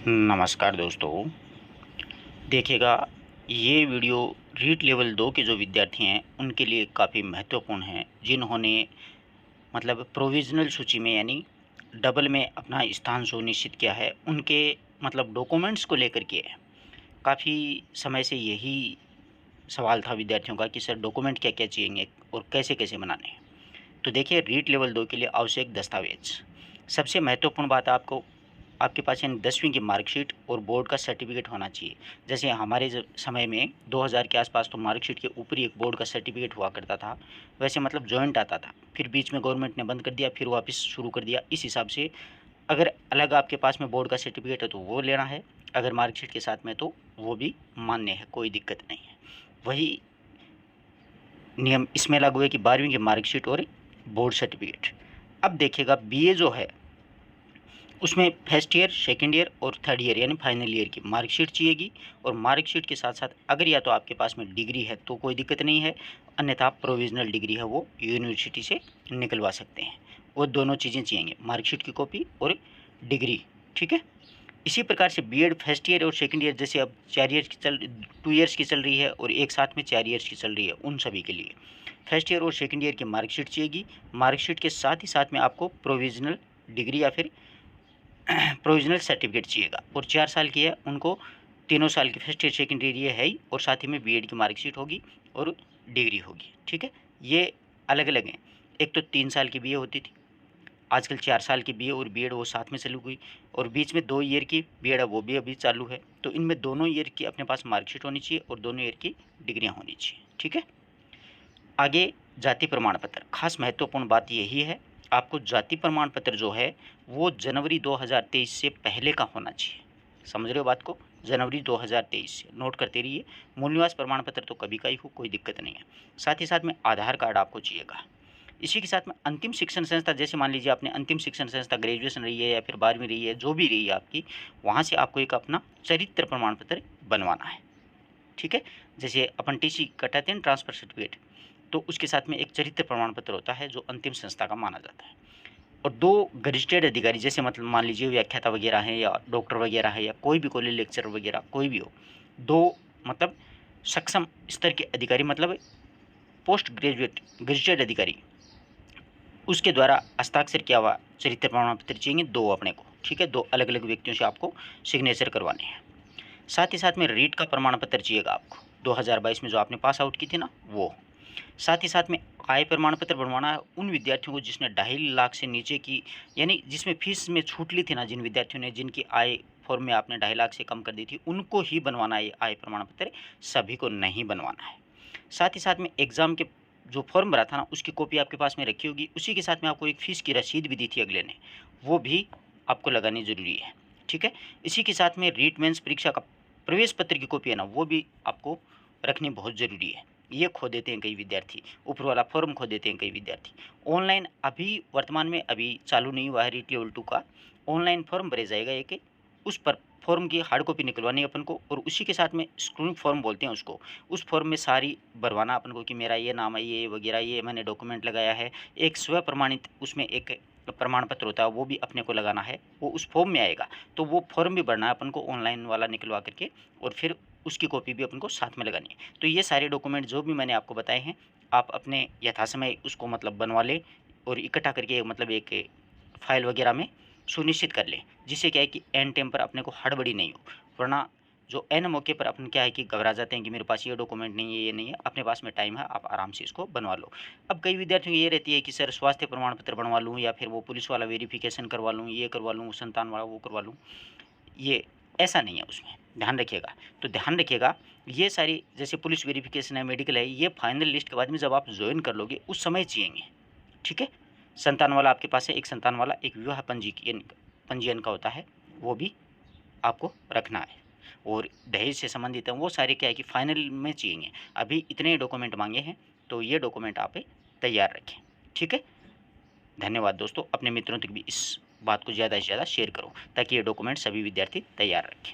नमस्कार दोस्तों। देखिएगा, ये वीडियो रीट लेवल 2 के जो विद्यार्थी हैं उनके लिए काफ़ी महत्वपूर्ण है, जिन्होंने मतलब प्रोविज़नल सूची में यानी डबल में अपना स्थान सुनिश्चित किया है। उनके मतलब डॉक्यूमेंट्स को लेकर के काफ़ी समय से यही सवाल था विद्यार्थियों का कि सर डॉक्यूमेंट क्या-क्या चाहिएंगे और कैसे-कैसे बनाने हैं। तो देखिए, रीट लेवल 2 के लिए आवश्यक दस्तावेज़। सबसे महत्वपूर्ण बात आपको आपके पास यानी 10वीं की मार्कशीट और बोर्ड का सर्टिफिकेट होना चाहिए। जैसे हमारे समय में 2000 के आसपास तो मार्कशीट के ऊपर ही एक बोर्ड का सर्टिफिकेट हुआ करता था। वैसे मतलब जॉइंट आता था, फिर बीच में गवर्नमेंट ने बंद कर दिया, फिर वापस शुरू कर दिया। इस हिसाब से अगर अलग आपके पास में बोर्ड का सर्टिफिकेट है तो वो लेना है, अगर मार्कशीट के साथ में तो वो भी मान्य है, कोई दिक्कत नहीं है। वही नियम इसमें लागू है कि 12वीं की मार्कशीट और बोर्ड सर्टिफिकेट। अब देखिएगा, बीए जो है उसमें फर्स्ट ईयर, सेकंड ईयर और थर्ड ईयर यानी फाइनल ईयर की मार्कशीट चाहिएगी। और मार्कशीट के साथ साथ अगर या तो आपके पास में डिग्री है तो कोई दिक्कत नहीं है, अन्यथा प्रोविज़नल डिग्री है वो यूनिवर्सिटी से निकलवा सकते हैं। वो दोनों चीज़ें चाहिएंगे, मार्कशीट की कॉपी और डिग्री, ठीक है। इसी प्रकार से बीएड फर्स्ट ईयर और सेकंड ईयर, जैसे अब 4 ईयर्स की 2 ईयर्स की चल रही है और एक साथ में 4 ईयर्स की चल रही है, उन सभी के लिए फर्स्ट ईयर और सेकंड ईयर की मार्कशीट चाहिएगी। मार्कशीट के साथ ही साथ में आपको प्रोविज़नल डिग्री या फिर प्रोविज़नल सर्टिफिकेट चाहिएगा। और 4 साल की है उनको, तीनों साल की फर्स्ट ईयर सेकंड ईयर ये है ही, और साथ ही में बीएड की मार्कशीट होगी और डिग्री होगी, ठीक है। ये अलग-अलग हैं। एक तो 3 साल की बीए होती थी, आजकल 4 साल की बीए और बीएड वो साथ में चालू हुई, और बीच में 2 ईयर की बीएड है वो भी अभी चालू है। तो इनमें दोनों ईयर की अपने पास मार्कशीट होनी चाहिए और दोनों ईयर की डिग्रियाँ होनी चाहिए, ठीक है। आगे जाति प्रमाण पत्र, खास महत्वपूर्ण बात यही है, आपको जाति प्रमाण पत्र जो है वो जनवरी 2023 से पहले का होना चाहिए। समझ रहे हो बात को? जनवरी 2023 से नोट करते रहिए। मूल निवास प्रमाण पत्र तो कभी का ही हो, कोई दिक्कत नहीं है। साथ ही साथ में आधार कार्ड आपको चाहिएगा। इसी के साथ में अंतिम शिक्षण संस्था, जैसे मान लीजिए आपने अंतिम शिक्षण संस्था ग्रेजुएशन रही है या फिर 12वीं रही है, जो भी रही है आपकी, वहाँ से आपको एक अपना चरित्र प्रमाण पत्र बनवाना है, ठीक है। जैसे अपन टीसी कटाते हैं ट्रांसफर सर्टिफिकेट, तो उसके साथ में एक चरित्र प्रमाण पत्र होता है जो अंतिम संस्था का माना जाता है। और 2 गज़ेटेड अधिकारी, जैसे मतलब मान लीजिए व्याख्याता वगैरह हैं या डॉक्टर वगैरह है या कोई भी कॉलेज लेक्चरर वगैरह कोई भी हो, 2 मतलब सक्षम स्तर के अधिकारी, मतलब पोस्ट ग्रेजुएट गज़ेटेड अधिकारी, उसके द्वारा हस्ताक्षर किया हुआ चरित्र प्रमाण पत्र चाहिए 2 अपने को, ठीक है। 2 अलग-अलग व्यक्तियों से आपको सिग्नेचर करवाने हैं। साथ ही साथ में रीट का प्रमाण पत्र चाहिएगा आपको, 2022 में जो आपने पास आउट की थी ना वो। साथ ही साथ में आय प्रमाण पत्र बनवाना है उन विद्यार्थियों को जिसने 2.5 लाख से नीचे की, यानी जिसमें फीस में छूट ली थी ना, जिन विद्यार्थियों ने, जिनकी आय फॉर्म में आपने 2.5 लाख से कम कर दी थी, उनको ही बनवाना है ये आय प्रमाण पत्र, सभी को नहीं बनवाना है। साथ ही साथ में एग्ज़ाम के जो फॉर्म भरा था ना उसकी कॉपी आपके पास में रखी होगी, उसी के साथ में आपको एक फ़ीस की रसीद भी दी थी अगले ने, वो भी आपको लगानी ज़रूरी है, ठीक है। इसी के साथ में रीट मेंस परीक्षा का प्रवेश पत्र की कॉपी है ना, वो भी आपको रखनी बहुत ज़रूरी है। ये खो देते हैं कई विद्यार्थी, ऊपर वाला फॉर्म खो देते हैं कई विद्यार्थी। ऑनलाइन अभी वर्तमान में अभी चालू नहीं हुआ है रीट लेवल 2 का, ऑनलाइन फॉर्म भरे जाएगा एक, उस पर फॉर्म की हार्ड कॉपी निकलवानी है अपन को, और उसी के साथ में स्क्रीनिंग फॉर्म बोलते हैं उसको, उस फॉर्म में सारी भरवाना अपन को कि मेरा ये नाम है, ये वगैरह, ये मैंने डॉक्यूमेंट लगाया है। एक स्व प्रमाणित उसमें एक प्रमाण पत्र होता है, वो भी अपने को लगाना है, वो उस फॉर्म में आएगा। तो वो फॉर्म भी भरना है अपन को ऑनलाइन वाला निकलवा करके, और फिर उसकी कॉपी भी अपन को साथ में लगानी है। तो ये सारे डॉक्यूमेंट जो भी मैंने आपको बताए हैं, आप अपने यथासमय उसको मतलब बनवा लें और इकट्ठा करके मतलब एक फ़ाइल वगैरह में सुनिश्चित कर लें, जिससे क्या है कि एन टाइम पर अपने को हड़बड़ी नहीं हो। वरना जो एन मौके पर अपन क्या है कि घबरा जाते हैं कि मेरे पास ये डॉक्यूमेंट नहीं है, ये नहीं है, अपने पास में टाइम है, आप आराम से इसको बनवा लो। अब कई विद्यार्थियों की ये रहती है कि सर स्वास्थ्य प्रमाण पत्र बनवा लूँ या फिर वो पुलिस वाला वेरिफिकेशन करवा लूँ, ये करवा लूँ, संतान वाला वो करवा लूँ, ये ऐसा नहीं है उसमें, ध्यान रखिएगा। तो ध्यान रखिएगा, ये सारी जैसे पुलिस वेरिफिकेशन है, मेडिकल है, ये फाइनल लिस्ट के बाद में जब आप जॉइन कर लोगे उस समय चाहिएंगे, ठीक है। संतान वाला आपके पास है, एक संतान वाला, एक विवाह पंजीयन पंजीयन का होता है, वो भी आपको रखना है। और दहेज से संबंधित है वो सारे क्या है कि फाइनल में चाहिए। अभी इतने डॉक्यूमेंट मांगे हैं, तो ये डॉक्यूमेंट आप तैयार रखें, ठीक है। धन्यवाद दोस्तों, अपने मित्रों तक भी इस बात को ज़्यादा से ज़्यादा शेयर करो ताकि ये डॉक्यूमेंट सभी विद्यार्थी तैयार रखें।